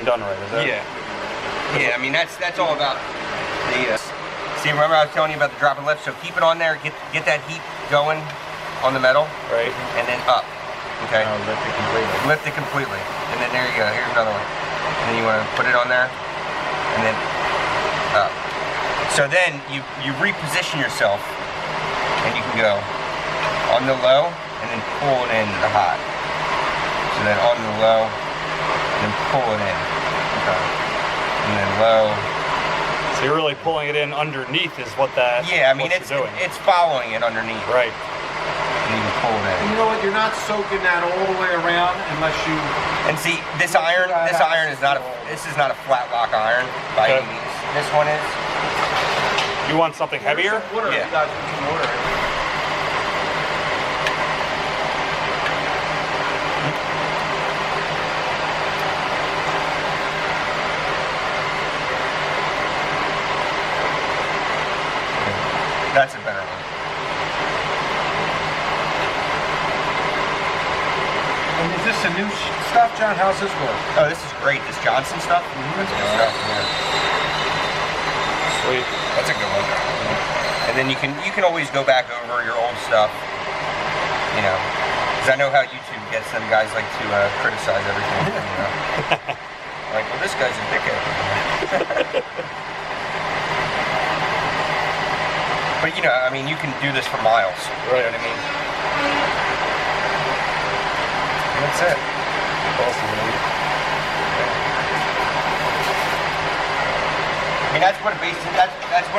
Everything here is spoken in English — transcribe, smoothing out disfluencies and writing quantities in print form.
done right, is it? Yeah. Yeah, I mean, that's all about the... see, remember I was telling you about the drop and lift? So keep it on there, get that heat going on the metal. Right. And then up, okay? Oh, lift it completely. Lift it completely. And then there you go, here's another one. And then you want to put it on there, and then up. So then you reposition yourself, and you can go on the low, and then pull it into the hot. So then on the low, and then pull it in. Okay. And then low. So you're really pulling it in underneath is what that. Yeah, I mean doing. it's following it underneath. Right. And you can pull it in. And you know what? You're not soaking that all the way around unless you. And see, this iron is not a flat lock iron by any means. This one is. You want something heavier? Water, Yeah. you guys put some water in. That's a better one. And is this a new stuff, John? How's this work? Oh, this is great. This Johnson stuff. That's good stuff. Yeah. Sweet. That's a good one. And then you can always go back over your old stuff. You know, because I know how YouTube gets them guys like to criticize everything. You know? Like, well, this guy's a dickhead. But you know, I mean, you can do this for miles. Right. You know what I mean? And that's it. Awesome, man. I mean, that's what a basic. That's what a